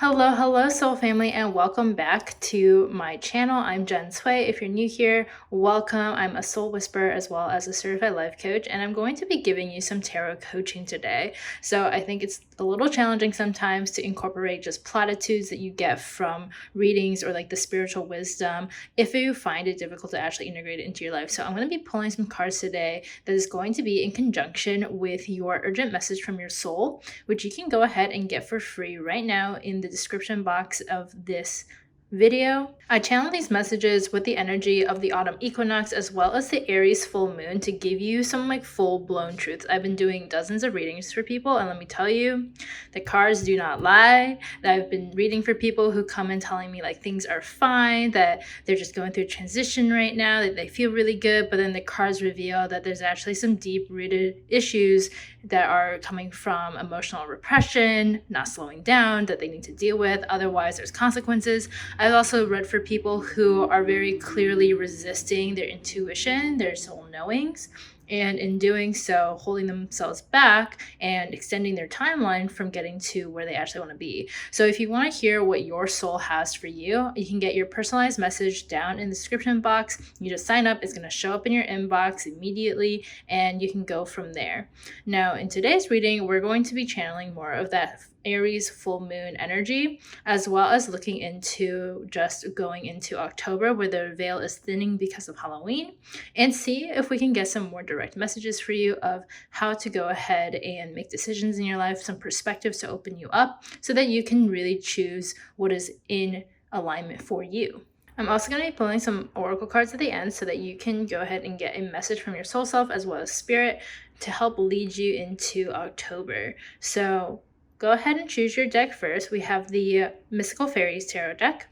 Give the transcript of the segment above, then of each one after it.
Hello, soul family, and welcome back to my channel. I'm Jen Sway. If you're new here, welcome. I'm a soul whisperer as well as a certified life coach, and I'm going to be giving you some tarot coaching today. So I think it's a little challenging sometimes to incorporate just platitudes that you get from readings or like the spiritual wisdom if you find it difficult to actually integrate it into your life. So I'm going to be pulling some cards today that is going to be in conjunction with your urgent message from your soul, which you can go ahead and get for free right now in the description box of this video. I channel these messages with the energy of the autumn equinox as well as the Aries full moon to give you some like full-blown truths. I've been doing dozens of readings for people, and let me tell you, the cards do not lie. I've been reading for people who come in telling me like things are fine, that they're just going through transition right now, that they feel really good, but then the cards reveal that there's actually some deep-rooted issues that are coming from emotional repression, not slowing down, that they need to deal with. Otherwise, there's consequences. I've also read for people who are very clearly resisting their intuition, their soul knowings, and in doing so, holding themselves back and extending their timeline from getting to where they actually want to be. So if you want to hear what your soul has for you, you can get your personalized message down in the description box. You just sign up, it's going to show up in your inbox immediately, and you can go from there. Now, in today's reading, we're going to be channeling more of that Aries full moon energy, as well as looking into just going into October where the veil is thinning because of Halloween, and see if we can get some more direct messages for you of how to go ahead and make decisions in your life, some perspectives to open you up so that you can really choose what is in alignment for you. I'm also going to be pulling some oracle cards at the end so that you can go ahead and get a message from your soul self as well as spirit to help lead you into October. So go ahead and choose your deck first. We have the Mystical Fairies Tarot deck,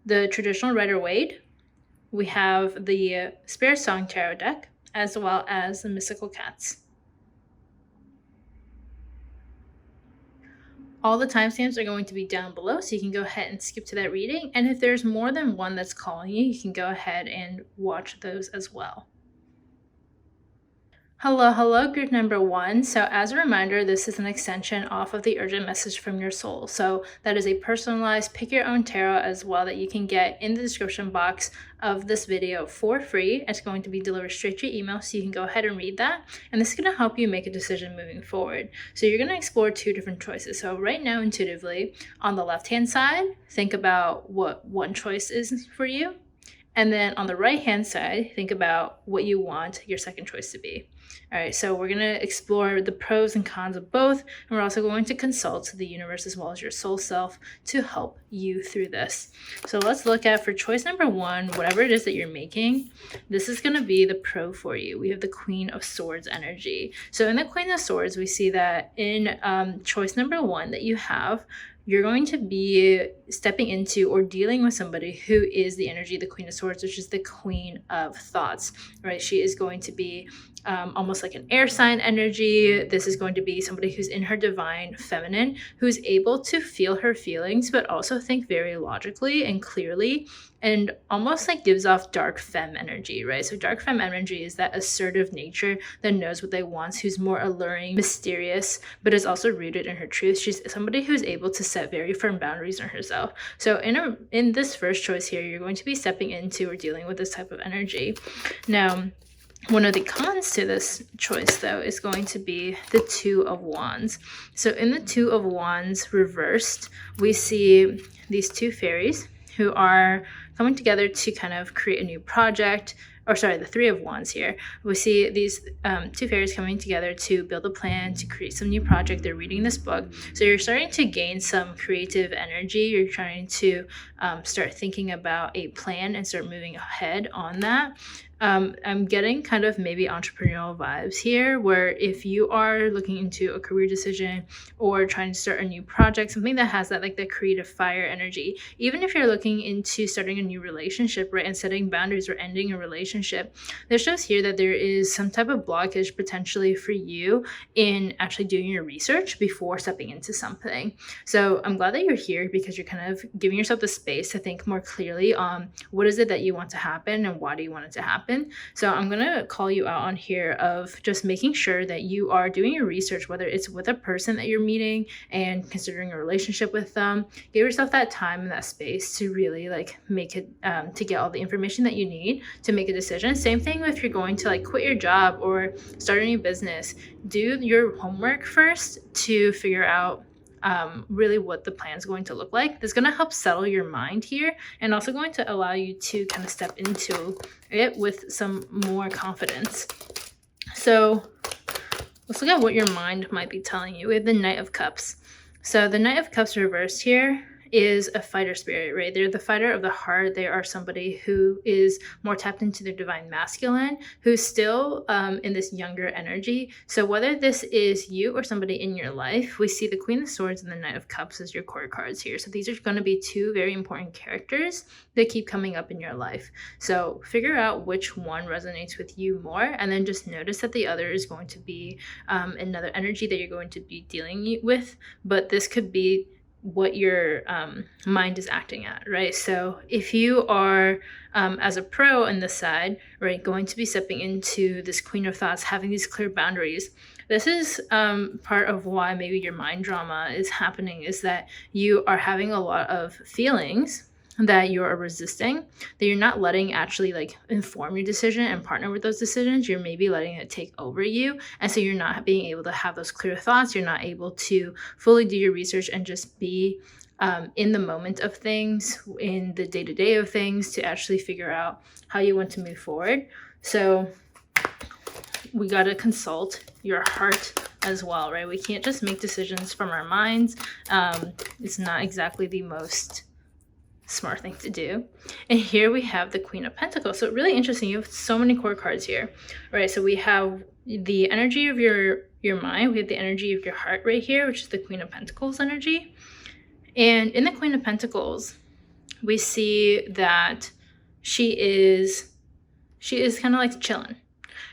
the traditional Rider-Waite, we have the Spiritsong Tarot deck, as well as the Mystical Cats. All the timestamps are going to be down below, so you can go ahead and skip to that reading. And if there's more than one that's calling you, you can go ahead and watch those as well. Hello, group number one. So as a reminder, this is an extension off of the urgent message from your soul. So that is a personalized pick your own tarot as well that you can get in the description box of this video for free. It's going to be delivered straight to your email, so you can go ahead and read that. And this is going to help you make a decision moving forward. So you're going to explore two different choices. So right now, intuitively, on the left-hand side, think about what one choice is for you. And then on the right-hand side, think about what you want your second choice to be. All right, so we're going to explore the pros and cons of both, and we're also going to consult the universe as well as your soul self to help you through this. So let's look at, for choice number one, whatever it is that you're making, this is going to be the pro for you. We have the Queen of Swords energy. So in the Queen of Swords, we see that in choice number one that you have, you're going to be stepping into or dealing with somebody who is the energy of the Queen of Swords, which is the Queen of Thoughts, right? She is going to be almost like an air sign energy. This is going to be somebody who's in her divine feminine, who's able to feel her feelings, but also think very logically and clearly, and almost like gives off dark femme energy, right? So dark femme energy is that assertive nature that knows what they want, who's more alluring, mysterious, but is also rooted in her truth. She's somebody who's able to set very firm boundaries on herself. So in this first choice here, you're going to be stepping into or dealing with this type of energy. Now, one of the cons to this choice, though, is going to be the Two of Wands. So in the Two of Wands reversed, we see these two fairies who are coming together to kind of create a new project. Or sorry, the Three of Wands here. We see these two fairies coming together to build a plan, to create some new project. They're reading this book. So you're starting to gain some creative energy. You're trying to start thinking about a plan and start moving ahead on that. I'm getting kind of maybe entrepreneurial vibes here, where if you are looking into a career decision or trying to start a new project, something that has that like the creative fire energy, even if you're looking into starting a new relationship, right, and setting boundaries or ending a relationship relationship. This shows here that there is some type of blockage potentially for you in actually doing your research before stepping into something. So I'm glad that you're here because you're kind of giving yourself the space to think more clearly on what is it that you want to happen and why do you want it to happen. So I'm going to call you out on here of just making sure that you are doing your research, whether it's with a person that you're meeting and considering a relationship with them. Give yourself that time and that space to really like make it to get all the information that you need to make a decision. Same thing if you're going to like quit your job or start a new business. Do your homework first to figure out really what the plan is going to look like. That's going to help settle your mind here and also going to allow you to kind of step into it with some more confidence. So let's look at what your mind might be telling you. We have the Knight of Cups. So the Knight of Cups reversed here is a fighter spirit, right? They're the fighter of the heart. They are somebody who is more tapped into their divine masculine, who's still in this younger energy. So whether this is you or somebody in your life, we see the Queen of Swords and the Knight of Cups as your core cards here. So these are going to be two very important characters that keep coming up in your life. So figure out which one resonates with you more, and then just notice that the other is going to be another energy that you're going to be dealing with. But this could be what your mind is acting at, right? So if you are as a pro on this side, right, going to be stepping into this Queen of Thoughts, having these clear boundaries, this is part of why maybe your mind drama is happening, is that you are having a lot of feelings that you are resisting, that you're not letting actually like inform your decision and partner with those decisions. You're maybe letting it take over you. And so you're not being able to have those clear thoughts. You're not able to fully do your research and just be in the moment of things, in the day-to-day of things, to actually figure out how you want to move forward. So we got to consult your heart as well, right? We can't just make decisions from our minds. It's not exactly the most smart thing to do. And here we have the Queen of Pentacles. So really interesting. You have so many core cards here, right? So we have the energy of your mind. We have the energy of your heart right here, which is the Queen of Pentacles energy. And in the Queen of Pentacles, we see that she is kind of like chilling,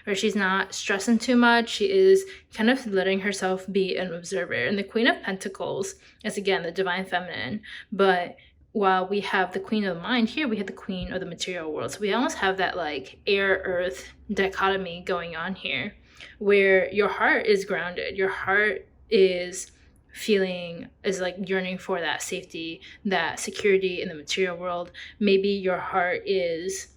or she's not stressing too much. She is kind of letting herself be an observer. And the Queen of Pentacles is, again, the divine feminine, but while we have the Queen of the Mind here, we have the Queen of the material world. So we almost have that like air earth dichotomy going on here, where your heart is grounded. Your heart is like yearning for that safety, that security in the material world. Maybe your heart is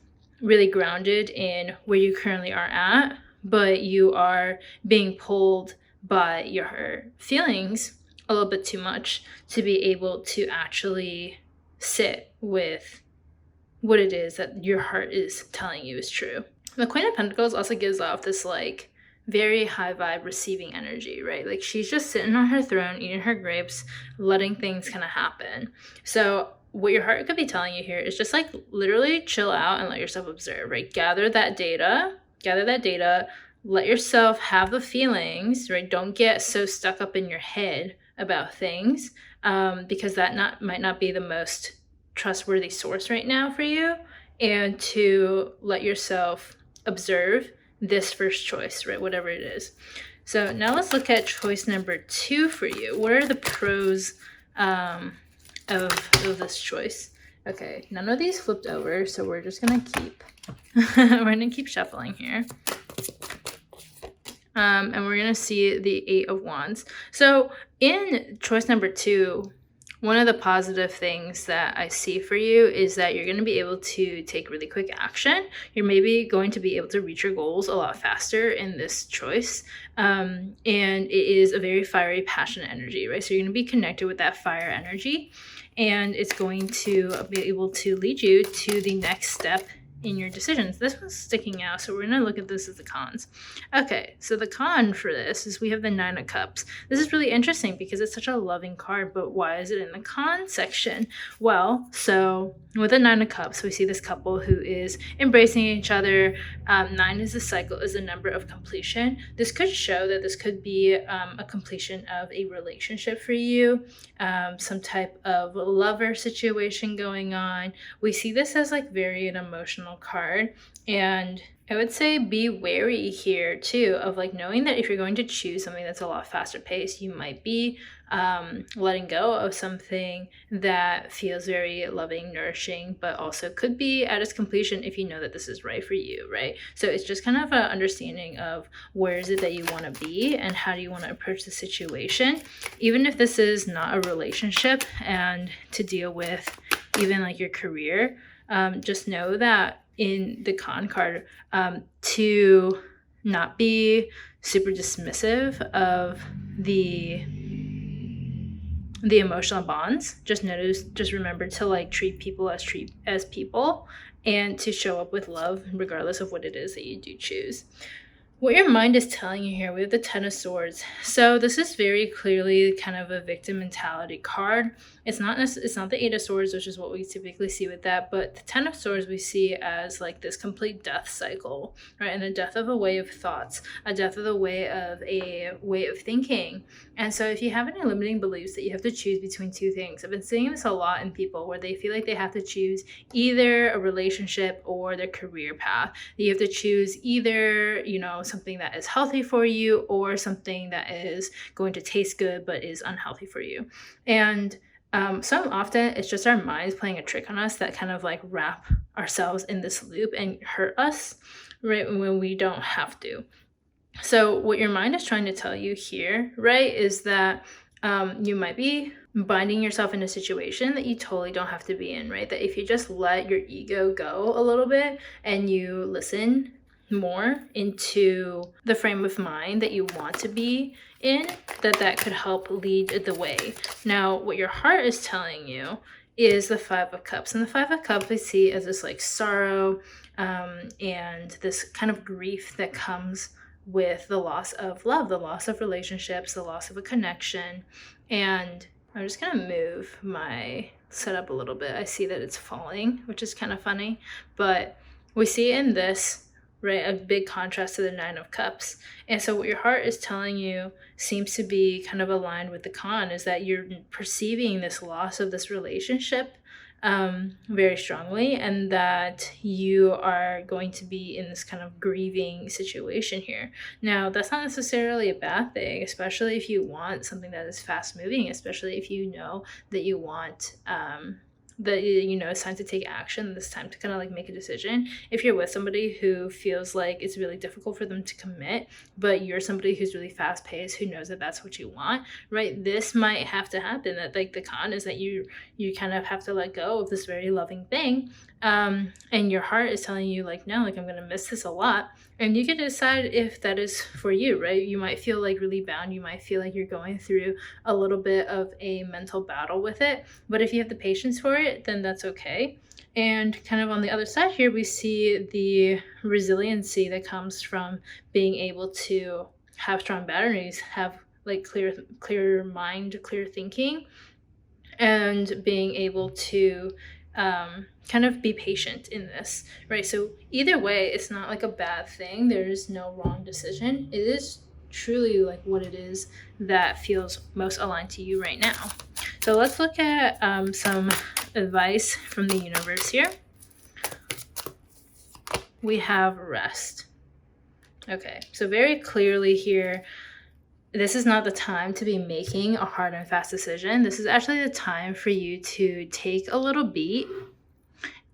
really grounded in where you currently are at, but you are being pulled by your feelings a little bit too much to be able to actually sit with what it is that your heart is telling you is true. The Queen of Pentacles also gives off this like very high vibe receiving energy, right? Like she's just sitting on her throne, eating her grapes, letting things kind of happen. So what your heart could be telling you here is just like literally chill out and let yourself observe, right? Gather that data, let yourself have the feelings, right? Don't get so stuck up in your head about things, because that might not be the most trustworthy source right now for you, and to let yourself observe this first choice, right? Whatever it is. So now let's look at choice number 2 for you. What are the pros of this choice? Okay, none of these flipped over, so we're just gonna keep shuffling here. And we're going to see the 8 of Wands. So in choice number 2, one of the positive things that I see for you is that you're going to be able to take really quick action. You're maybe going to be able to reach your goals a lot faster in this choice. And it is a very fiery, passionate energy, right? So you're going to be connected with that fire energy, and it's going to be able to lead you to the next step in your decisions. This one's sticking out, so we're going to look at this as the cons. Okay, so the con for this is we have the 9 of Cups. This is really interesting because it's such a loving card, but why is it in the con section? Well, so with the 9 of Cups, we see this couple who is embracing each other. 9 is a cycle, is a number of completion. This could show that this could be a completion of a relationship for you, some type of lover situation going on. We see this as like very an emotional emotional card. And I would say be wary here too of like knowing that if you're going to choose something that's a lot faster paced, you might be letting go of something that feels very loving, nourishing, but also could be at its completion if you know that this is right for you, right? So it's just kind of an understanding of where is it that you want to be and how do you want to approach the situation, even if this is not a relationship, and to deal with even like your career. Just know that in the con card, to not be super dismissive of the emotional bonds. Just remember to like treat people as people, and to show up with love regardless of what it is that you do choose. What your mind is telling you here, we have the Ten of Swords. So this is very clearly kind of a victim mentality card. It's not the Eight of Swords, which is what we typically see with that, but the Ten of Swords we see as like this complete death cycle, right? And a death of a way of thoughts, a death of a way of thinking. And so if you have any limiting beliefs that you have to choose between two things, I've been seeing this a lot in people where they feel like they have to choose either a relationship or their career path. You have to choose either, something that is healthy for you or something that is going to taste good but is unhealthy for you. And so often it's just our minds playing a trick on us that kind of like wrap ourselves in this loop and hurt us right when we don't have to. So what your mind is trying to tell you here, right, is that you might be binding yourself in a situation that you totally don't have to be in, right? That if you just let your ego go a little bit and you listen more into the frame of mind that you want to be in, that could help lead the way. Now, what your heart is telling you is the Five of Cups. And the Five of Cups we see as this like sorrow and this kind of grief that comes with the loss of love, the loss of relationships, the loss of a connection. And I'm just going to move my setup a little bit. I see that it's falling, which is kind of funny, but we see in this, right, a big contrast to the Nine of Cups. And so what your heart is telling you seems to be kind of aligned with the con, is that you're perceiving this loss of this relationship very strongly, and that you are going to be in this kind of grieving situation here. Now, that's not necessarily a bad thing, especially if you want something that is fast moving, especially if you know that you want that it's time to take action, this time to kind of like make a decision. If you're with somebody who feels like it's really difficult for them to commit, but you're somebody who's really fast paced, who knows that that's what you want, right? This might have to happen. That like the con is that you kind of have to let go of this very loving thing, and your heart is telling you like, no, like I'm gonna miss this a lot. And you can decide if that is for you, right? You might feel like really bound. You might feel like you're going through a little bit of a mental battle with it. But if you have the patience for it, then that's okay. And kind of on the other side here, we see the resiliency that comes from being able to have strong boundaries, have like clear mind, clear thinking, and being able to kind of be patient in this, right? So either way, it's not like a bad thing. There is no wrong decision. It is truly like what it is that feels most aligned to you right now. So let's look at some advice from the universe here. We have rest. Okay, so very clearly here, this is not the time to be making a hard and fast decision. This is actually the time for you to take a little beat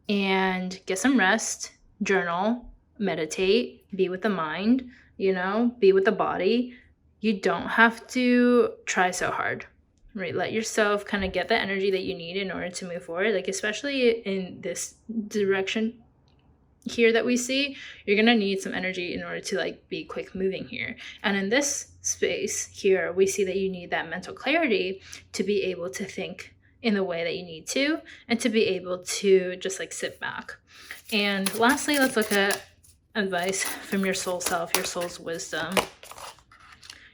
and get some rest, journal, meditate, be with the mind, be with the body. You don't have to try so hard, right? Let yourself kind of get the energy that you need in order to move forward. Like, especially in this direction here that we see, you're gonna need some energy in order to like be quick moving here. And in this space here, we see that you need that mental clarity to be able to think in the way that you need to, and to be able to just like sit back. And lastly, let's look at advice from your soul self, your soul's wisdom.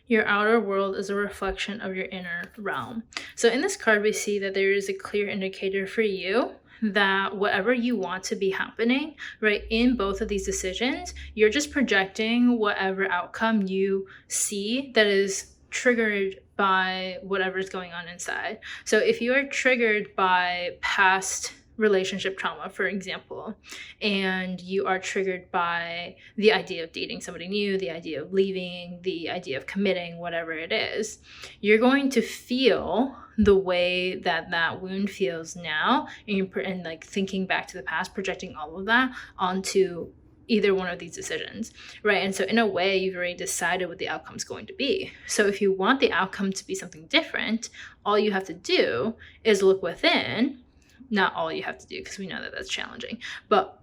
Your outer world is a reflection of your inner realm. So in this card, we see that there is a clear indicator for you that whatever you want to be happening, right, in both of these decisions, you're just projecting whatever outcome you see that is triggered by whatever's going on inside. So if you are triggered by past relationship trauma, for example, and you are triggered by the idea of dating somebody new, the idea of leaving, the idea of committing, whatever it is, you're going to feel the way that that wound feels now, and like thinking back to the past, projecting all of that onto either one of these decisions, right? And so in a way, you've already decided what the outcome is going to be. So if you want the outcome to be something different, all you have to do is look within. Not all you have to do, because we know that that's challenging, but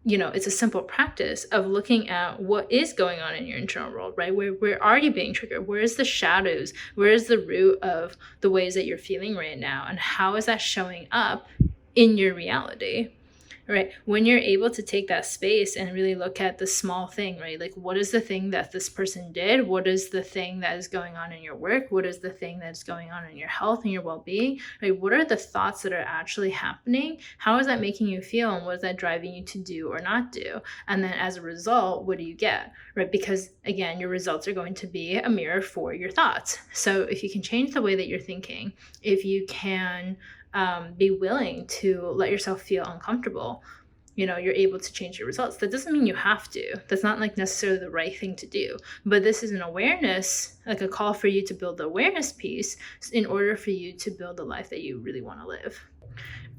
it's a simple practice of looking at what is going on in your internal world, right? Where are you being triggered? Where is the shadows? Where is the root of the ways that you're feeling right now? And how is that showing up in your reality? Right? When you're able to take that space and really look at the small thing, right? Like, what is the thing that this person did? What is the thing that is going on in your work? What is the thing that's going on in your health and your well-being? Right? What are the thoughts that are actually happening? How is that making you feel? And what is that driving you to do or not do? And then as a result, what do you get? Right? Because again, your results are going to be a mirror for your thoughts. So if you can change the way that you're thinking, if you can be willing to let yourself feel uncomfortable, you're able to change your results. That doesn't mean you have to. That's not like necessarily the right thing to do. But this is an awareness, like a call for you to build the awareness piece in order for you to build the life that you really want to live.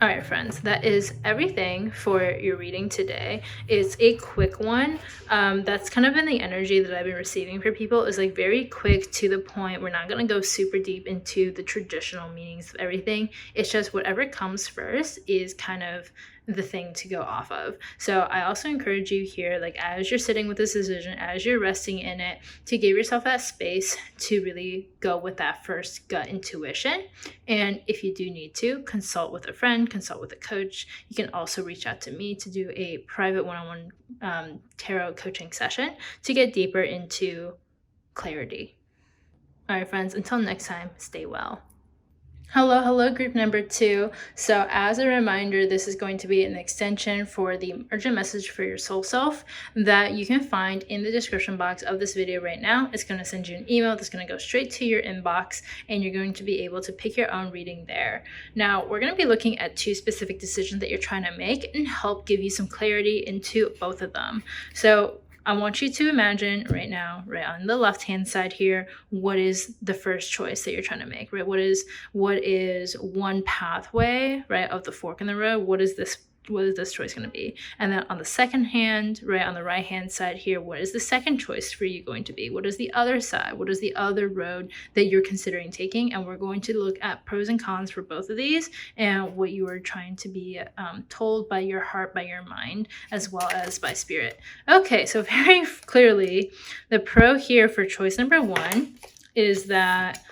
All right, friends, that is everything for your reading today. It's a quick one. That's kind of been the energy that I've been receiving for people, is like very quick, to the point. We're not going to go super deep into the traditional meanings of everything. It's just whatever comes first is kind of the thing to go off of. So I also encourage you here, like as you're sitting with this decision, as you're resting in it, to give yourself that space to really go with that first gut intuition. And if you do need to, consult with a friend, consult with a coach. You can also reach out to me to do a private one-on-one tarot coaching session to get deeper into clarity. All right, friends, until next time, stay well. Hello, group number 2. So as a reminder, this is going to be an extension for the urgent message for your soul self that you can find in the description box of this video right now. It's going to send you an email that's going to go straight to your inbox, and you're going to be able to pick your own reading there. Now, we're going to be looking at 2 specific decisions that you're trying to make and help give you some clarity into both of them. So I want you to imagine right now, right on the left-hand side here, what is the first choice that you're trying to make, right? What is one pathway, right, of the fork in the road? What is this choice going to be? And then on the second hand, right on the right-hand side here, what is the second choice for you going to be? What is the other side? What is the other road that you're considering taking? And we're going to look at pros and cons for both of these, and what you are trying to be told by your heart, by your mind, as well as by spirit. Okay, so very clearly, the pro here for choice number 1 is that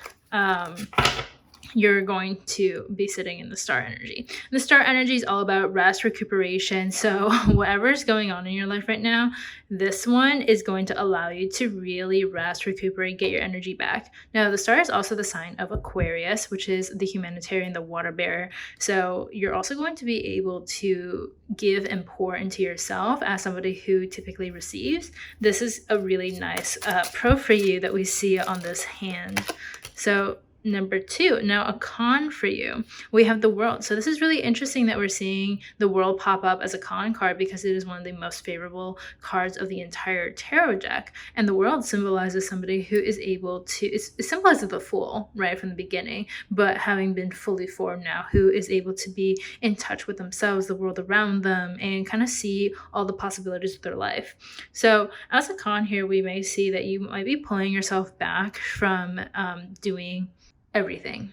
you're going to be sitting in the star energy. And the star energy is all about rest, recuperation. So whatever is going on in your life right now, this one is going to allow you to really rest, recuperate, get your energy back. Now, the star is also the sign of Aquarius, which is the humanitarian, the water bearer. So you're also going to be able to give and pour into yourself as somebody who typically receives. This is a really nice pro for you that we see on this hand. So number 2, now a con for you. We have the World. So this is really interesting that we're seeing the World pop up as a con card, because it is one of the most favorable cards of the entire tarot deck. And the World symbolizes somebody who is able to, it symbolizes the Fool, right, from the beginning, but having been fully formed now, who is able to be in touch with themselves, the world around them, and kind of see all the possibilities of their life. So as a con here, we may see that you might be pulling yourself back from doing everything.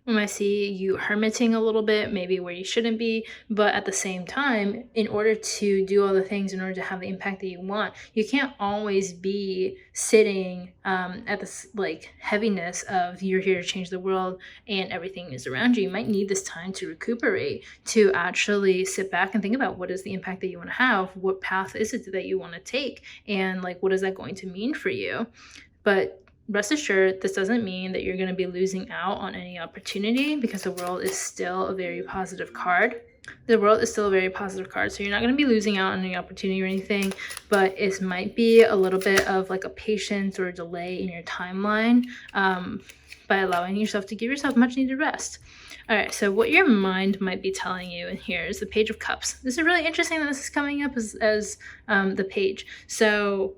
We might see you hermiting a little bit, maybe where you shouldn't be, but at the same time, in order to do all the things, in order to have the impact that you want, you can't always be sitting at this like heaviness of you're here to change the world and everything is around you. You might need this time to recuperate, to actually sit back and think about what is the impact that you want to have, what path is it that you want to take, and like what is that going to mean for you. But rest assured, this doesn't mean that you're going to be losing out on any opportunity, because the World is still a very positive card. The World is still a very positive card, so you're not going to be losing out on any opportunity or anything, but it might be a little bit of like a patience or a delay in your timeline by allowing yourself to give yourself much needed rest. All right, so what your mind might be telling you in here is the Page of Cups. This is really interesting that this is coming up as the page. So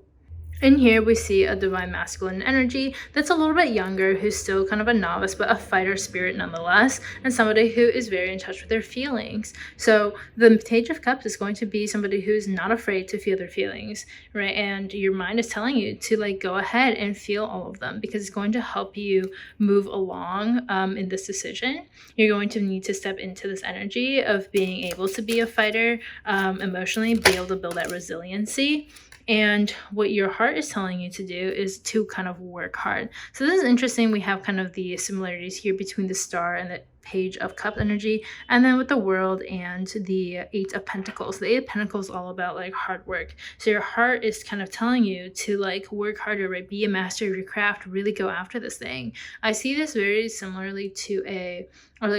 in here, we see a divine masculine energy that's a little bit younger, who's still kind of a novice, but a fighter spirit nonetheless, and somebody who is very in touch with their feelings. So the Page of Cups is going to be somebody who's not afraid to feel their feelings, right? And your mind is telling you to like go ahead and feel all of them, because it's going to help you move along in this decision. You're going to need to step into this energy of being able to be a fighter emotionally, be able to build that resiliency. And what your heart is telling you to do is to kind of work hard. So this is interesting. We have kind of the similarities here between the Star and the Page of Cups energy, and then with the World and the Eight of Pentacles. The Eight of Pentacles is all about like hard work. So your heart is kind of telling you to like work harder, right? Be a master of your craft, really go after this thing. I see this very similarly to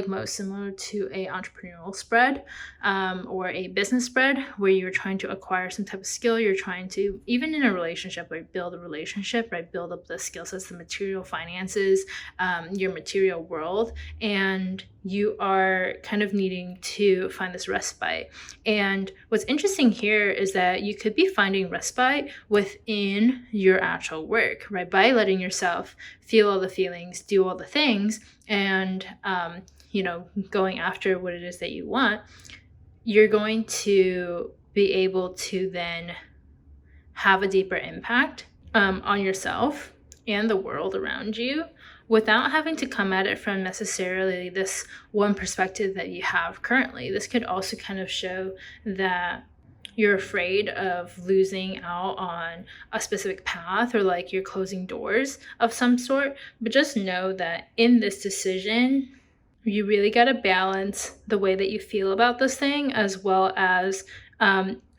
most similar to a entrepreneurial spread or a business spread, where you're trying to acquire some type of skill. You're trying to, even in a relationship, right, build a relationship, right, build up the skill sets, the material finances, your material world, and you are kind of needing to find this respite. And what's interesting here is that you could be finding respite within your actual work, right, by letting yourself feel all the feelings, do all the things, and going after what it is that you want. You're going to be able to then have a deeper impact on yourself and the world around you, without having to come at it from necessarily this one perspective that you have currently. This could also kind of show that you're afraid of losing out on a specific path, or like you're closing doors of some sort. But just know that in this decision, you really got to balance the way that you feel about this thing, as well as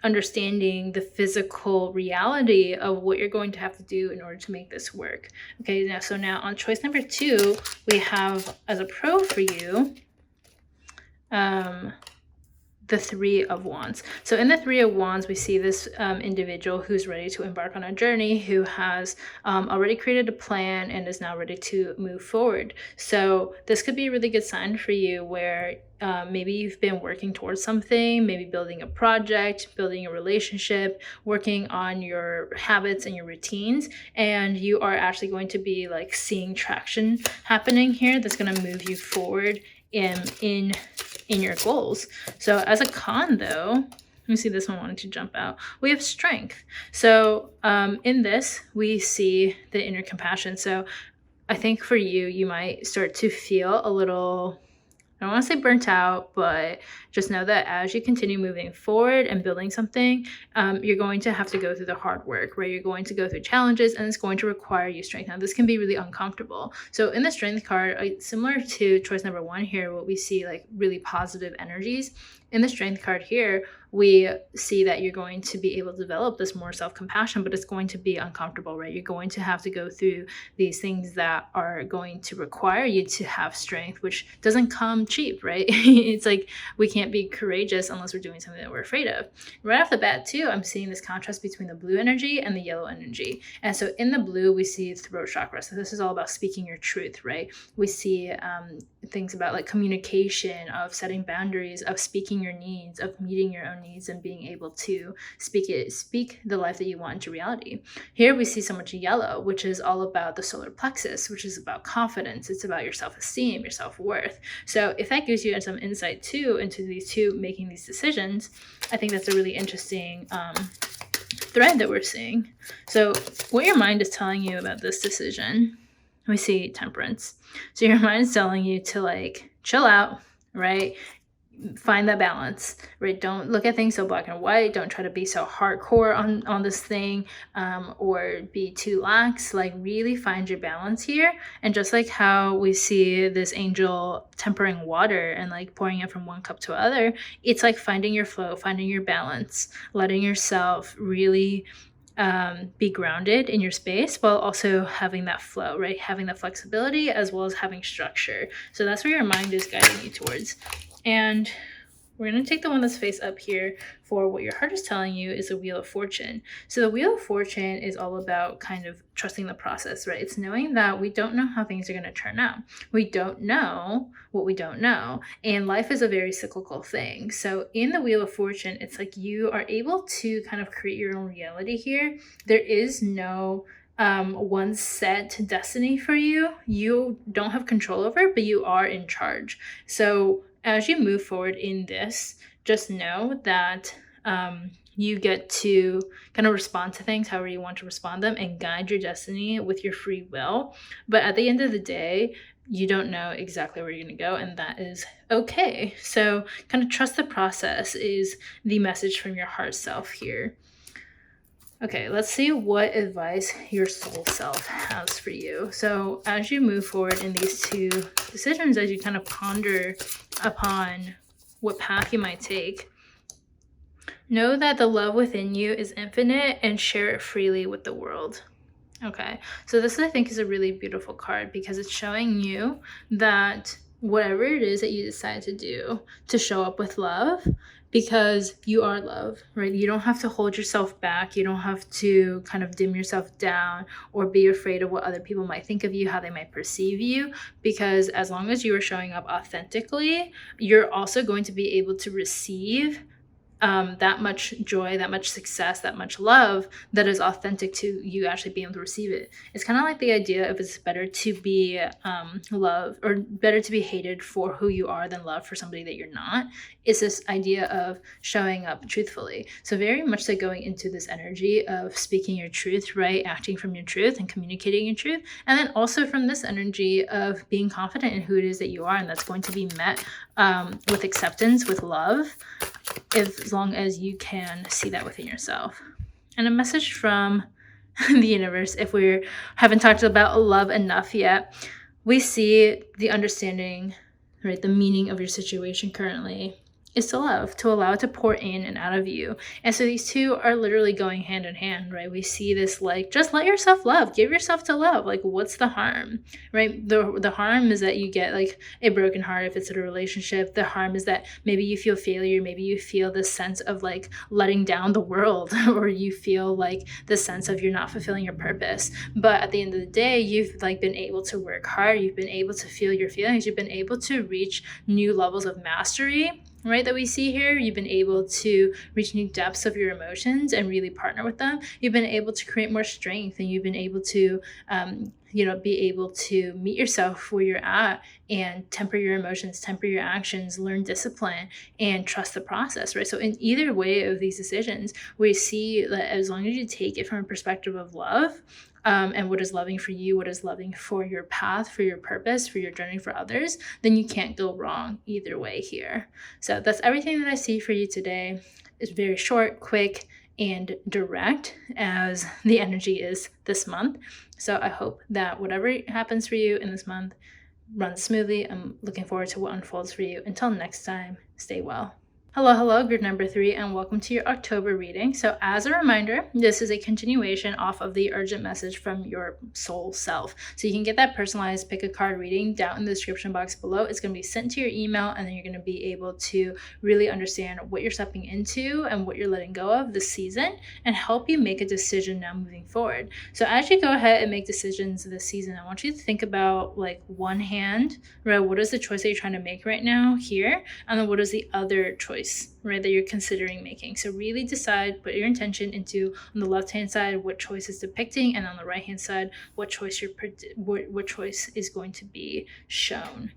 understanding the physical reality of what you're going to have to do in order to make this work. Okay, now on choice number 2, we have as a pro for you the Three of Wands. So in the Three of Wands, we see this individual who's ready to embark on a journey, who has already created a plan and is now ready to move forward. So this could be a really good sign for you, where maybe you've been working towards something, maybe building a project, building a relationship, working on your habits and your routines, and you are actually going to be like seeing traction happening here that's going to move you forward in your goals. So as a con though, let me see, this one wanted to jump out. We have strength. So in this, we see the inner compassion. So I think for you, you might start to feel a little, I don't want to say burnt out, but just know that as you continue moving forward and building something, you're going to have to go through the hard work, right? You're going to go through challenges, and it's going to require you strength. Now, this can be really uncomfortable. So in the strength card, similar to choice number 1 here, what we see like really positive energies. In the strength card here, we see that you're going to be able to develop this more self-compassion, but it's going to be uncomfortable, right? You're going to have to go through these things that are going to require you to have strength, which doesn't come cheap, right? It's like we can't be courageous unless we're doing something that we're afraid of. Right off the bat too, I'm seeing this contrast between the blue energy and the yellow energy. And so in the blue, we see throat chakra. So this is all about speaking your truth, right? We see things about like communication, of setting boundaries, of speaking your needs, of meeting your own needs, and being able to speak the life that you want into reality. Here we see so much yellow, which is all about the solar plexus, which is about confidence. It's about your self-esteem, your self-worth. So if that gives you some insight too into these two making these decisions, I think that's a really interesting thread that we're seeing. So what your mind is telling you about this decision, we see Temperance. So your mind is telling you to like chill out, right? Find that balance, right? Don't look at things so black and white. Don't try to be so hardcore on this thing or be too lax. Like really find your balance here. And just like how we see this angel tempering water and like pouring it from one cup to another, it's like finding your flow, finding your balance, letting yourself really be grounded in your space, while also having that flow, right? Having the flexibility as well as having structure. So that's where your mind is guiding you towards. And We're going to take the one that's face up here for what your heart is telling you is the Wheel of Fortune. So the Wheel of Fortune is all about kind of trusting the process, right? It's knowing that we don't know how things are going to turn out. We don't know what we don't know. And life is a very cyclical thing. So in the Wheel of Fortune, it's like you are able to kind of create your own reality here. There is no one set destiny for you. You don't have control over it, but you are in charge. So as you move forward in this, just know that you get to kind of respond to things however you want to respond them and guide your destiny with your free will. But at the end of the day, you don't know exactly where you're going to go, and that is okay. So kind of trust the process is the message from your heart self here. Okay, let's see what advice your soul self has for you. So as you move forward in these two decisions, as you kind of ponder upon what path you might take, know that the love within you is infinite and share it freely with the world. Okay, so this I think is a really beautiful card because it's showing you that whatever it is that you decide to do, to show up with love, because you are love, right? You don't have to hold yourself back. You don't have to kind of dim yourself down or be afraid of what other people might think of you, how they might perceive you, because as long as you are showing up authentically, you're also going to be able to receive that much joy, that much success, that much love that is authentic to you actually being able to receive it. It's kind of like the idea of it's better to be loved or better to be hated for who you are than loved for somebody that you're not. It's this idea of showing up truthfully. So very much like going into this energy of speaking your truth, right? Acting from your truth and communicating your truth. And then also from this energy of being confident in who it is that you are. And that's going to be met with acceptance, with love, as long as you can see that within yourself. And a message from the universe, if we haven't talked about love enough yet, we see the understanding, right, the meaning of your situation currently is to love, to allow it to pour in and out of you. And so these two are literally going hand in hand, right? We see this like, just let yourself love, give yourself to love. Like, what's the harm, right? The harm is that you get like a broken heart if it's in a relationship. The harm is that maybe you feel failure, maybe you feel this sense of like letting down the world, or you feel like the sense of you're not fulfilling your purpose. But at the end of the day, you've like been able to work hard, you've been able to feel your feelings, you've been able to reach new levels of mastery, right, that we see here. You've been able to reach new depths of your emotions and really partner with them. You've been able to create more strength, and you've been able to, be able to meet yourself where you're at and temper your emotions, temper your actions, learn discipline, and trust the process, right? So in either way of these decisions, we see that as long as you take it from a perspective of love, and what is loving for you, what is loving for your path, for your purpose, for your journey, for others, then you can't go wrong either way here. So that's everything that I see for you today. It's very short, quick, and direct as the energy is this month. So I hope that whatever happens for you in this month runs smoothly. I'm looking forward to what unfolds for you. Until next time, stay well. Hello, group number 3, and welcome to your October reading. So as a reminder, this is a continuation off of the urgent message from your soul self. So you can get that personalized pick a card reading down in the description box below. It's going to be sent to your email, and then you're going to be able to really understand what you're stepping into and what you're letting go of this season, and help you make a decision now moving forward. So as you go ahead and make decisions this season, I want you to think about like one hand, right? What is the choice that you're trying to make right now here? And then what is the other choice, right, that you're considering making? So really decide, put your intention into, on the left hand side, what choice is depicting, and on the right hand side, what choice what choice is going to be shown.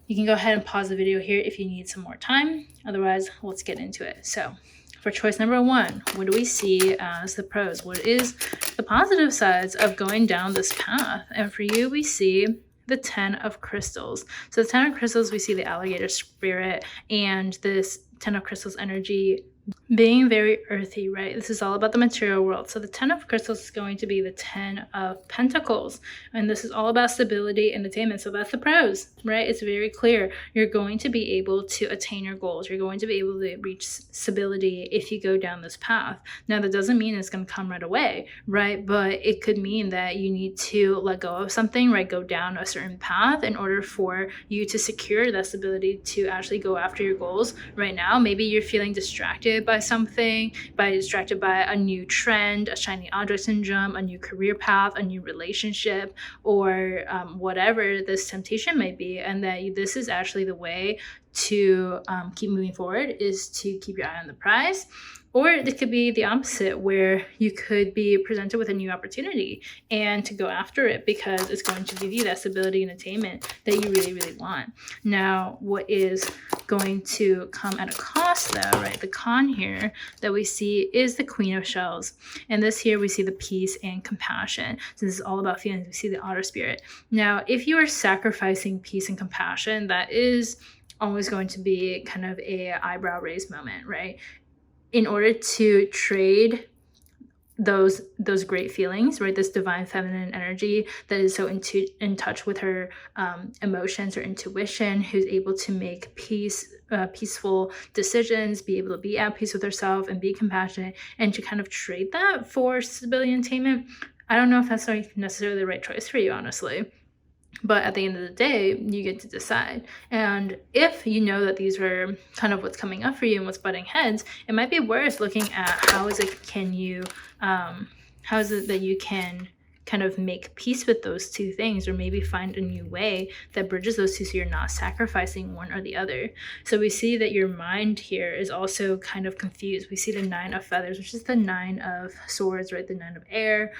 You can go ahead and pause the video here if you need some more time. Otherwise, let's get into it. So for choice number 1, what do we see as the pros? What is the positive sides of going down this path? And for you, we see the 10 of crystals. So the 10 of crystals, we see the alligator spirit, and this 10 of crystals energy being very earthy, right? This is all about the material world. So the 10 of crystals is going to be the 10 of pentacles, and this is all about stability and attainment. So that's the pros, right? It's very clear. You're going to be able to attain your goals. You're going to be able to reach stability if you go down this path. Now, that doesn't mean it's going to come right away, right? But it could mean that you need to let go of something, right? Go down a certain path in order for you to secure that stability to actually go after your goals. Right now, maybe you're feeling distracted by something, distracted by a new trend, a shiny object syndrome, a new career path, a new relationship, or whatever this temptation might be, and that this is actually the way to keep moving forward, is to keep your eye on the prize. Or it could be the opposite, where you could be presented with a new opportunity and to go after it because it's going to give you that stability and attainment that you really, really want. Now, what is going to come at a cost though, right? The con here that we see is the Queen of Shells. And this here we see the peace and compassion. So this is all about feelings. We see the Otter Spirit. Now, if you are sacrificing peace and compassion, that is always going to be kind of a eyebrow raise moment, right? In order to trade those great feelings, right? This divine feminine energy that is so in touch with her emotions or intuition, who's able to make peaceful decisions, be able to be at peace with herself and be compassionate, and to kind of trade that for stability and attainment. I don't know if that's like necessarily the right choice for you, honestly. But at the end of the day, you get to decide. And if you know that these are kind of what's coming up for you and what's butting heads, it might be worth looking at how is it that you can kind of make peace with those two things, or maybe find a new way that bridges those two so you're not sacrificing one or the other. So we see that your mind here is also kind of confused. We see the 9 of feathers, which is the 9 of swords, right? The 9 of air.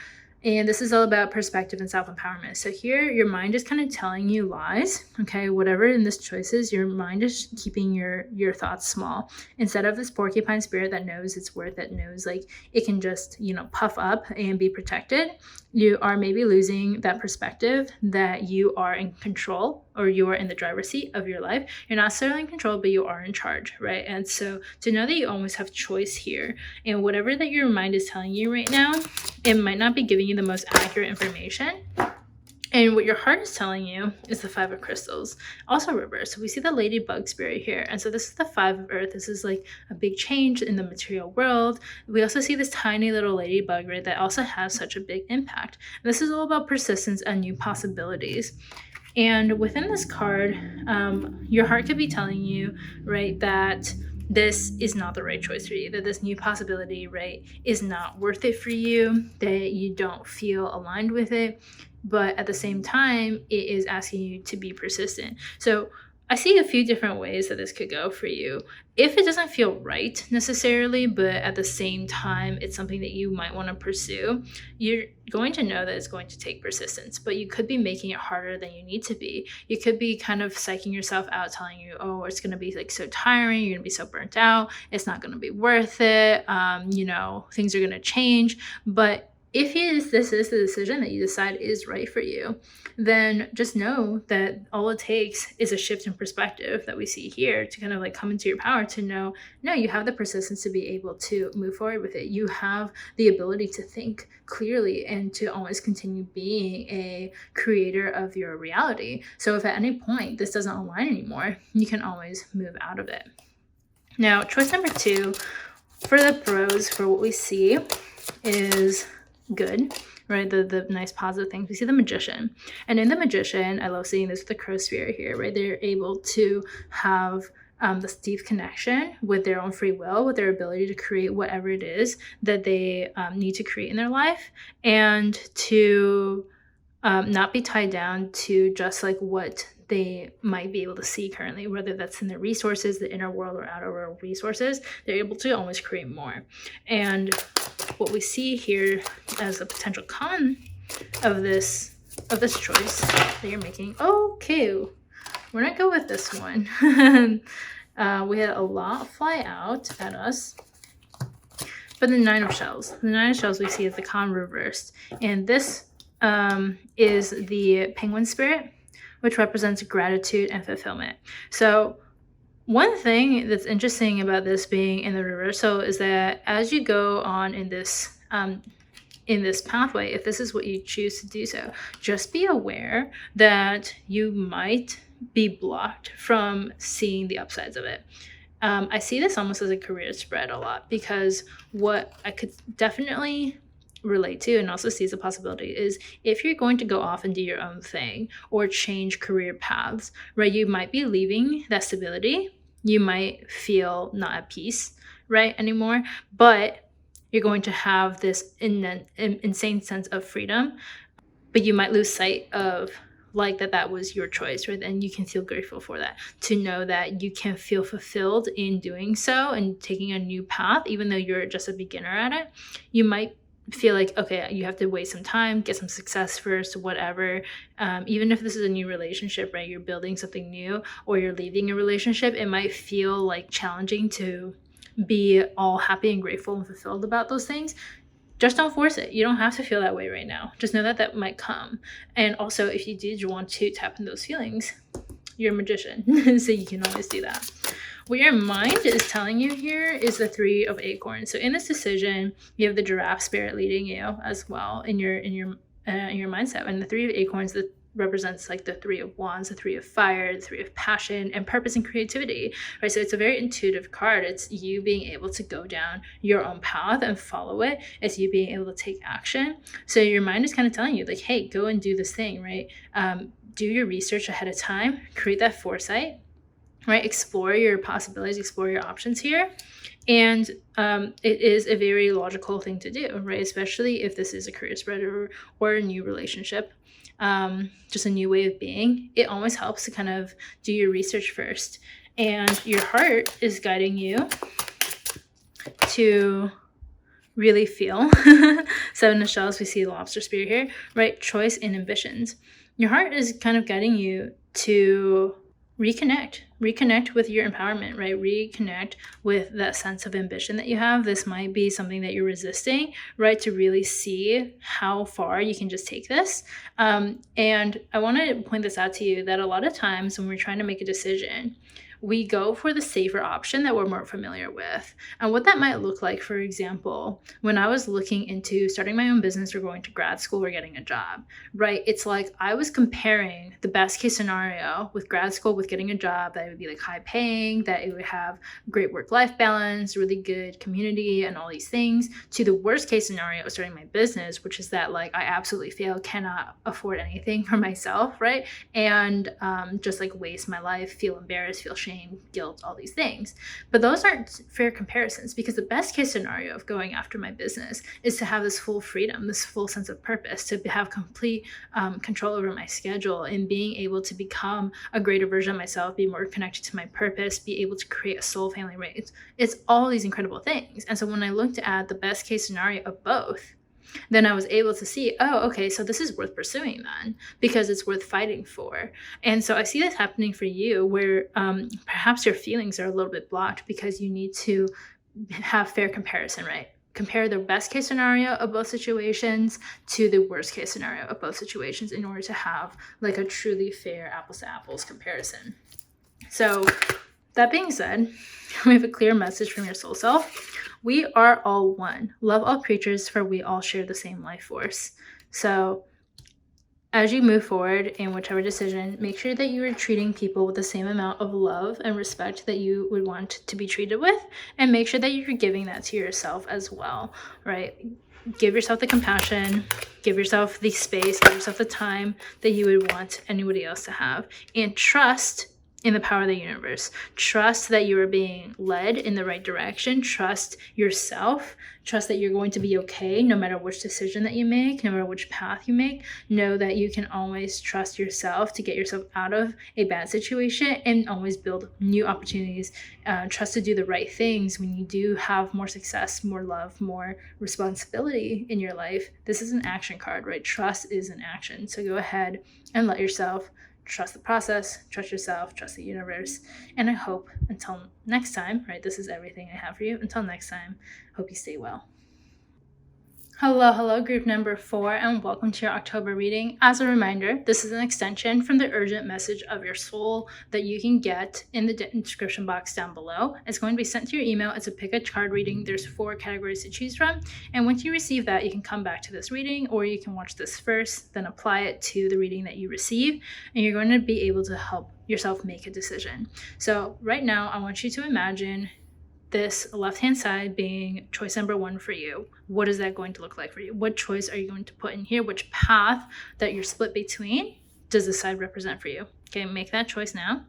And this is all about perspective and self-empowerment. So here, your mind is kind of telling you lies, okay? Whatever in this choice is, your mind is keeping your thoughts small. Instead of this porcupine spirit that knows its worth, that knows like it can just, puff up and be protected, you are maybe losing that perspective that you are in control, or you are in the driver's seat of your life. You're not necessarily in control, but you are in charge, right? And so to know that you always have choice here, and whatever that your mind is telling you right now, it might not be giving you the most accurate information. And what your heart is telling you is the 5 of crystals, also reversed. So we see the ladybug spirit here. And so this is the 5 of earth. This is like a big change in the material world. We also see this tiny little ladybug, right, that also has such a big impact. And this is all about persistence and new possibilities. And within this card, your heart could be telling you, right, that this is not the right choice for you, that this new possibility, right, is not worth it for you, that you don't feel aligned with it. But at the same time, it is asking you to be persistent. So I see a few different ways that this could go for you. If it doesn't feel right necessarily, but at the same time, it's something that you might want to pursue, you're going to know that it's going to take persistence, but you could be making it harder than you need to be. You could be kind of psyching yourself out, telling you, oh, it's going to be like so tiring. You're going to be so burnt out. It's not going to be worth it. Things are going to change. But if this is the decision that you decide is right for you, then just know that all it takes is a shift in perspective that we see here to kind of like come into your power to know, no, you have the persistence to be able to move forward with it. You have the ability to think clearly and to always continue being a creator of your reality. So if at any point this doesn't align anymore, you can always move out of it. Now, choice number 2 for the pros, for what we see is good, right? The nice positive things. We see the Magician. And in the Magician, I love seeing this with the crow spirit here, right? They're able to have this deep connection with their own free will, with their ability to create whatever it is that they need to create in their life, and to not be tied down to just like what they might be able to see currently, whether that's in the resources, the inner world or outer world resources. They're able to always create more. And what we see here as a potential con of this choice that you're making, okay, we're gonna go with this one. We had a lot fly out at us. But the 9 of shells. The 9 of shells we see as the con reversed. And this is the penguin spirit, which represents gratitude and fulfillment. So One thing that's interesting about this being in the reversal is that as you go on in this pathway, if this is what you choose to do so, just be aware that you might be blocked from seeing the upsides of it. I see this almost as a career spread a lot, because what I could definitely relate to and also see as a possibility is if you're going to go off and do your own thing or change career paths, right, you might be leaving that stability. You might feel not at peace, right, anymore, but you're going to have this insane sense of freedom, but you might lose sight of like that was your choice, right? And you can feel grateful for that, to know that you can feel fulfilled in doing so and taking a new path, even though you're just a beginner at it. You might feel like, okay, you have to wait some time, get some success first, whatever. Even if this is a new relationship, right, you're building something new, or you're leaving a relationship, it might feel like challenging to be all happy and grateful and fulfilled about those things. Just don't force it. You don't have to feel that way right now. Just know that that might come. And also, if you did want to tap into those feelings, you're a magician, so you can always do that. What your mind is telling you here is the Three of Acorns. So in this decision, you have the giraffe spirit leading you as well in your mindset. And the Three of Acorns that represents like the Three of Wands, the Three of Fire, the Three of Passion and purpose and creativity, right? So it's a very intuitive card. It's you being able to go down your own path and follow it. It's you being able to take action. So your mind is kind of telling you like, hey, go and do this thing, right? Do your research ahead of time, create that foresight, right? Explore your possibilities, explore your options here. And it is a very logical thing to do, right? Especially if this is a career spread or a new relationship, just a new way of being. It always helps to kind of do your research first. And your heart is guiding you to really feel. Seven of Shells, we see the lobster spirit here, right? Choice and ambitions. Your heart is kind of guiding you to reconnect with your empowerment, right? Reconnect with that sense of ambition that you have. This might be something that you're resisting, right? To really see how far you can just take this. And I want to point this out to you, that a lot of times when we're trying to make a decision, we go for the safer option that we're more familiar with. And what that might look like, for example, when I was looking into starting my own business or going to grad school or getting a job, right? It's like I was comparing the best case scenario with grad school, with getting a job that it would be like high paying, that it would have great work-life balance, really good community and all these things, to the worst case scenario of starting my business, which is that like I absolutely fail, cannot afford anything for myself, right? And just like waste my life, feel embarrassed, feel shame, guilt, all these things. But those aren't fair comparisons, because the best case scenario of going after my business is to have this full freedom, this full sense of purpose, to have complete control over my schedule, and being able to become a greater version of myself, be more connected to my purpose, be able to create a soul family, right? It's all these incredible things. And so when I looked at the best case scenario of both, then I was able to see, oh, okay, so this is worth pursuing then, because it's worth fighting for. And so I see this happening for you, where perhaps your feelings are a little bit blocked because you need to have fair comparison, right? Compare the best case scenario of both situations to the worst case scenario of both situations in order to have like a truly fair apples to apples comparison. So that being said, we have a clear message from your soul self. We are all one. Love all creatures, for we all share the same life force. So as you move forward in whichever decision, make sure that you are treating people with the same amount of love and respect that you would want to be treated with, and make sure that you're giving that to yourself as well, right? Give yourself the compassion, give yourself the space, give yourself the time that you would want anybody else to have, and trust in the power of the universe. Trust that you are being led in the right direction. Trust yourself. Trust that you're going to be okay no matter which decision that you make, no matter which path you make. Know that you can always trust yourself to get yourself out of a bad situation and always build new opportunities. Trust to do the right things when you do have more success, more love, more responsibility in your life. This is an action card, right? Trust is an action. So go ahead and let yourself trust the process, trust yourself, trust the universe. And I hope until next time, right? This is everything I have for you. Until next time, hope you stay well. Hello, group number 4, and welcome to your October reading. As a reminder, this is an extension from the urgent message of your soul that you can get in the description box down below. It's going to be sent to your email. It's a pick a card reading. There's 4 categories to choose from. And once you receive that, you can come back to this reading, or you can watch this first, then apply it to the reading that you receive, and you're going to be able to help yourself make a decision. So right now, I want you to imagine this left-hand side being choice number 1 for you. What is that going to look like for you? What choice are you going to put in here? Which path that you're split between does this side represent for you? Okay, make that choice now.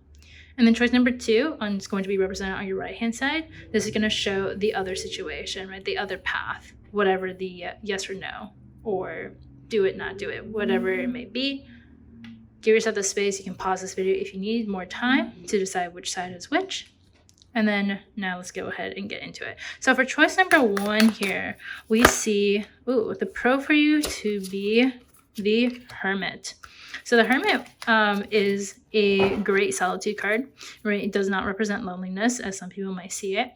And then choice number 2 is going to be represented on your right-hand side. This is going to show the other situation, right? The other path, whatever the yes or no, or do it, not do it, whatever it may be. Give yourself the space. You can pause this video if you need more time to decide which side is which. And then now let's go ahead and get into it. So for choice number 1 here, we see, the pro for you to be the Hermit. So the Hermit is a great solitude card, right? It does not represent loneliness, as some people might see it.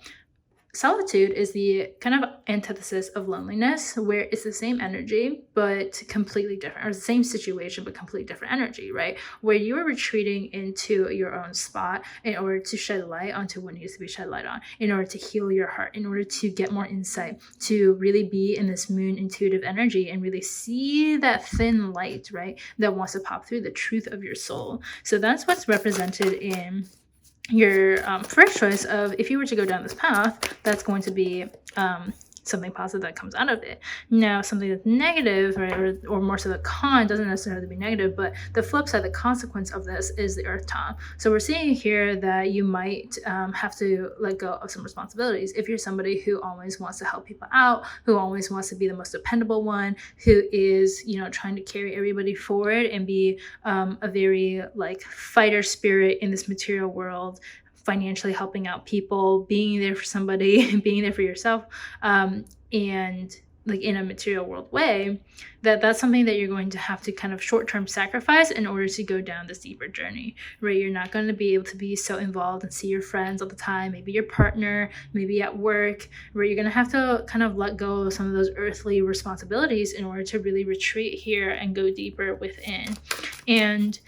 Solitude is the kind of antithesis of loneliness, where it's the same energy, but completely different, or the same situation, but completely different energy, right? Where you are retreating into your own spot in order to shed light onto what needs to be shed light on, in order to heal your heart, in order to get more insight, to really be in this moon intuitive energy and really see that thin light, right? That wants to pop through the truth of your soul. So that's what's represented in your first choice of, if you were to go down this path, that's going to be something positive that comes out of it. Now, something that's negative, right, or more so the con, doesn't necessarily be negative, but the flip side, the consequence of this is the Earth Tau. So we're seeing here that you might have to let go of some responsibilities. If you're somebody who always wants to help people out, who always wants to be the most dependable one, who is, trying to carry everybody forward and be a very fighter spirit in this material world, financially helping out people, being there for somebody, being there for yourself, and in a material world way, that's something that you're going to have to kind of short-term sacrifice in order to go down this deeper journey, right? You're not going to be able to be so involved and see your friends all the time, maybe your partner, maybe at work, where you're going to have to kind of let go of some of those earthly responsibilities in order to really retreat here and go deeper within. And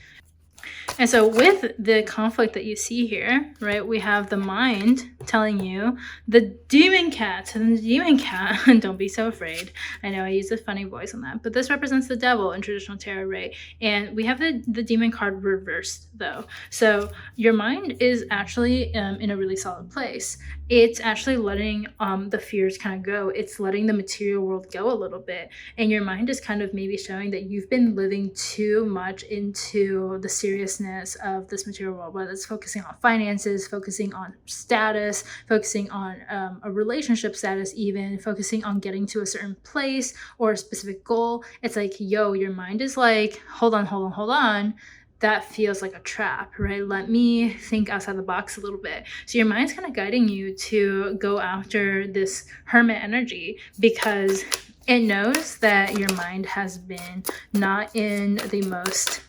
so with the conflict that you see here, right, we have the mind telling you the demon cat, and the demon cat, don't be so afraid. I know I use a funny voice on that, but this represents the devil in traditional tarot, right? And we have the demon card reversed though. So your mind is actually in a really solid place. It's actually letting the fears kind of go. It's letting the material world go a little bit. And your mind is kind of maybe showing that you've been living too much into the seriousness of this material world, whether it's focusing on finances, focusing on status, focusing on a relationship status, even focusing on getting to a certain place or a specific goal. It's like, your mind is like, hold on. That feels like a trap, right? Let me think outside the box a little bit. So your mind's kind of guiding you to go after this hermit energy, because it knows that your mind has been not in the most,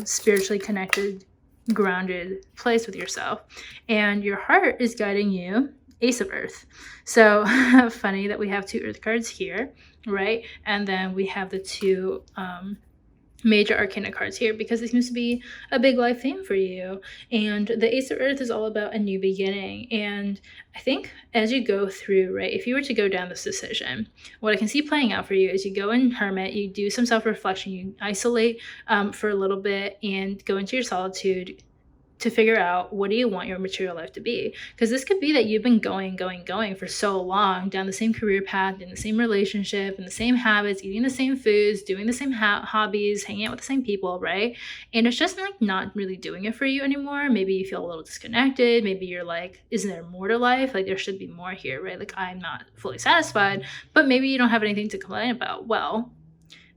spiritually connected, grounded place with yourself. And your heart is guiding you, Ace of Earth. So funny that we have 2 Earth cards here, right? And then we have the 2 major arcana cards here, because it seems to be a big life theme for you. And the Ace of Earth is all about a new beginning. And I think as you go through, right, if you were to go down this decision, what I can see playing out for you is you go in Hermit, you do some self-reflection, you isolate for a little bit and go into your solitude to figure out, what do you want your material life to be? Because this could be that you've been going for so long down the same career path, in the same relationship, in the same habits, eating the same foods, doing the same hobbies, hanging out with the same people, right? And it's just not really doing it for you anymore. Maybe you feel a little disconnected. Maybe you're like, isn't there more to life? There should be more here, right? I'm not fully satisfied, but maybe you don't have anything to complain about. Well,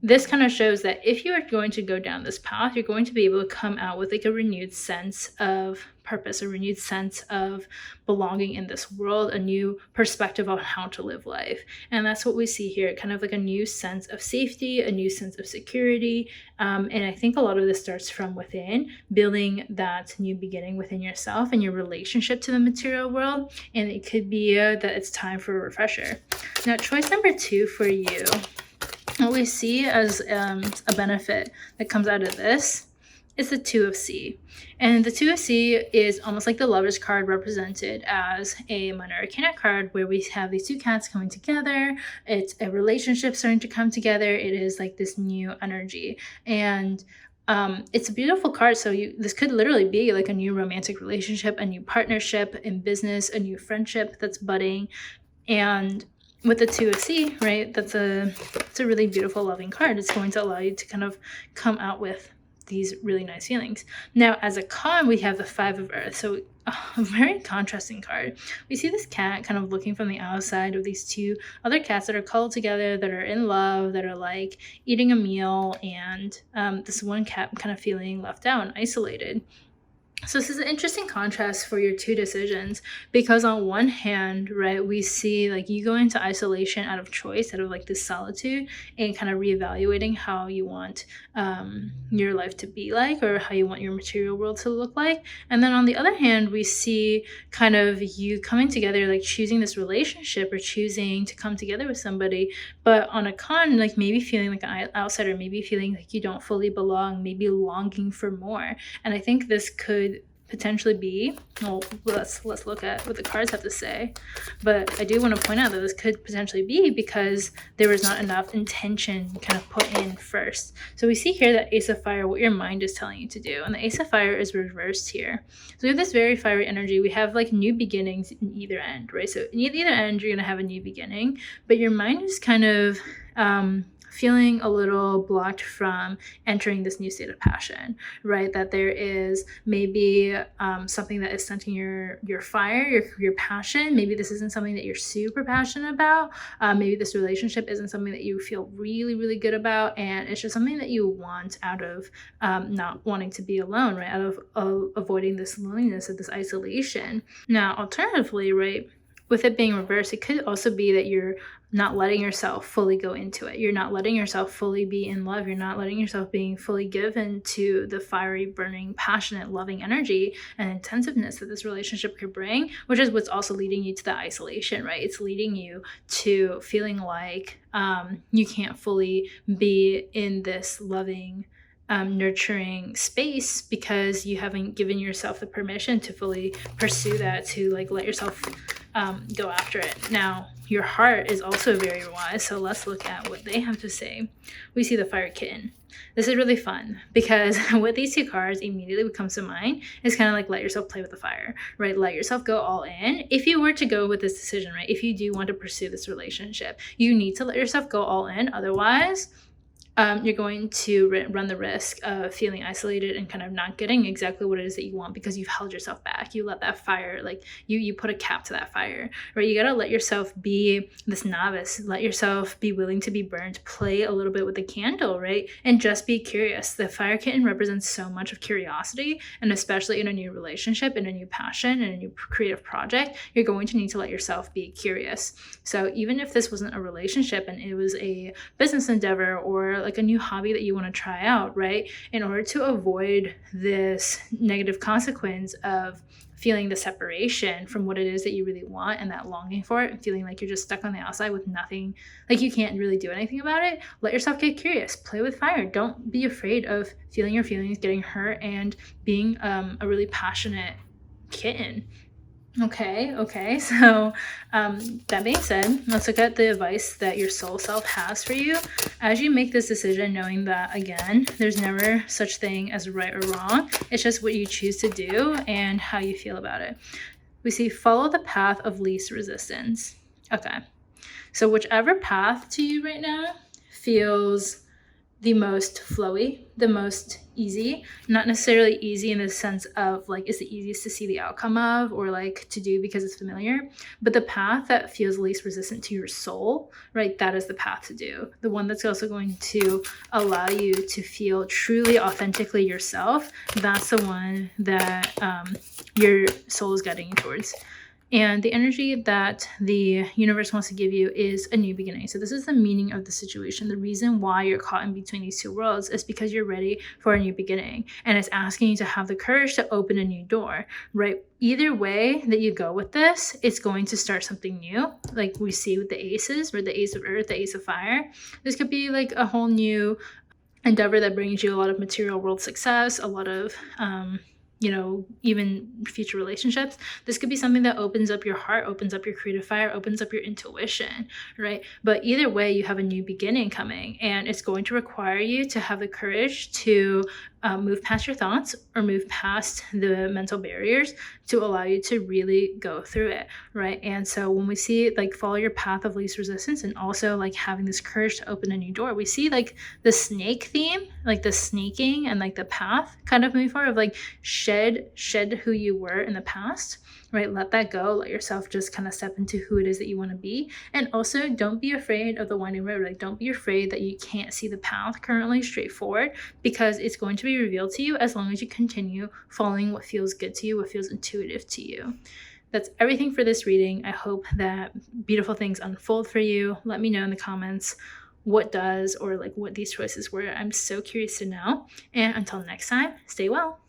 this kind of shows that if you are going to go down this path, you're going to be able to come out with a renewed sense of purpose, a renewed sense of belonging in this world, a new perspective on how to live life. And that's what we see here, kind of like a new sense of safety, a new sense of security. And I think a lot of this starts from within, building that new beginning within yourself and your relationship to the material world. And it could be that it's time for a refresher. Now, choice number 2 for you, what we see as a benefit that comes out of this is the 2 of C. And the 2 of C is almost like the Lover's card represented as a minor arcana card, where we have these 2 cats coming together. It's a relationship starting to come together. It is like this new energy. And it's a beautiful card. So this could literally be like a new romantic relationship, a new partnership in business, a new friendship that's budding. And with the 2 of C, right, it's a really beautiful, loving card. It's going to allow you to kind of come out with these really nice feelings. Now, as a con, we have the 5 of Earth. So a very contrasting card. We see this cat kind of looking from the outside of these 2 other cats that are cuddled together, that are in love, that are like eating a meal, and this one cat kind of feeling left out and isolated. So this is an interesting contrast for your 2 decisions, because on one hand, right, we see like you go into isolation out of choice, out of like this solitude, and kind of reevaluating how you want your life to be like, or how you want your material world to look like. And then on the other hand, we see kind of you coming together, like choosing this relationship or choosing to come together with somebody, but on a con, like maybe feeling like an outsider, maybe feeling like you don't fully belong, maybe longing for more. And I think this could potentially be, well, let's look at what the cards have to say. But I do want to point out that this could potentially be because there was not enough intention kind of put in first. So we see here that Ace of Fire, what your mind is telling you to do. And the Ace of Fire is reversed here. So we have this very fiery energy. We have like new beginnings in either end, right? So in either end, you're going to have a new beginning, but your mind is kind of feeling a little blocked from entering this new state of passion, right? That there is maybe something that is stunting your fire, your passion. Maybe this isn't something that you're super passionate about. Maybe this relationship isn't something that you feel really, really good about. And it's just something that you want out of not wanting to be alone, right? Out of avoiding this loneliness, of this isolation. Now, alternatively, right, with it being reversed, it could also be that you're not letting yourself fully go into it. You're not letting yourself fully be in love. You're not letting yourself being fully given to the fiery, burning, passionate, loving energy and intensiveness that this relationship could bring, which is what's also leading you to the isolation, right? It's leading you to feeling like you can't fully be in this loving, nurturing space because you haven't given yourself the permission to fully pursue that, to like let yourself go after it. Now, your heart is also very wise, so let's look at what they have to say. We see the Fire Kitten. This is really fun because what these 2 cards immediately comes to mind is kind of like let yourself play with the fire, right? Let yourself go all in. If you were to go with this decision, right? If you do want to pursue this relationship, you need to let yourself go all in. Otherwise, you're going to run the risk of feeling isolated and kind of not getting exactly what it is that you want because you've held yourself back. You let that fire, like you put a cap to that fire, right? You got to let yourself be this novice, let yourself be willing to be burned, play a little bit with the candle, right? And just be curious. The Fire Kitten represents so much of curiosity, and especially in a new relationship, in a new passion, in a new creative project, you're going to need to let yourself be curious. So even if this wasn't a relationship and it was a business endeavor or like a new hobby that you want to try out, right? In order to avoid this negative consequence of feeling the separation from what it is that you really want and that longing for it and feeling like you're just stuck on the outside with nothing, like you can't really do anything about it, let yourself get curious, play with fire. Don't be afraid of feeling your feelings, getting hurt, and being a really passionate kitten. Okay. So that being said, let's look at the advice that your soul self has for you as you make this decision, knowing that, again, there's never such thing as right or wrong. It's just what you choose to do and how you feel about it. We see follow the path of least resistance. Okay. So whichever path to you right now feels the most flowy, the most easy, not necessarily easy in the sense of like it's the easiest to see the outcome of or like to do because it's familiar, but the path that feels least resistant to your soul, right? That is the path to do. The one that's also going to allow you to feel truly authentically yourself. That's the one that your soul is guiding you towards. And the energy that the universe wants to give you is a new beginning. So this is the meaning of the situation. The reason why you're caught in between these two worlds is because you're ready for a new beginning. And it's asking you to have the courage to open a new door, right? Either way that you go with this, it's going to start something new. Like we see with the aces, or the ace of earth, the ace of fire. This could be like a whole new endeavor that brings you a lot of material world success, a lot of even future relationships. This could be something that opens up your heart, opens up your creative fire, opens up your intuition, right? But either way, you have a new beginning coming, and it's going to require you to have the courage to move past your thoughts or move past the mental barriers to allow you to really go through it, right? And so when we see like follow your path of least resistance and also like having this courage to open a new door, we see like the snake theme, like the snaking and like the path kind of moving forward of like shed who you were in the past, right? Let that go. Let yourself just kind of step into who it is that you want to be. And also don't be afraid of the winding road. Like don't be afraid that you can't see the path currently straightforward, because it's going to be revealed to you as long as you continue following what feels good to you, what feels intuitive to you. That's everything for this reading. I hope that beautiful things unfold for you. Let me know in the comments what does, or like what these choices were. I'm so curious to know. And until next time, stay well.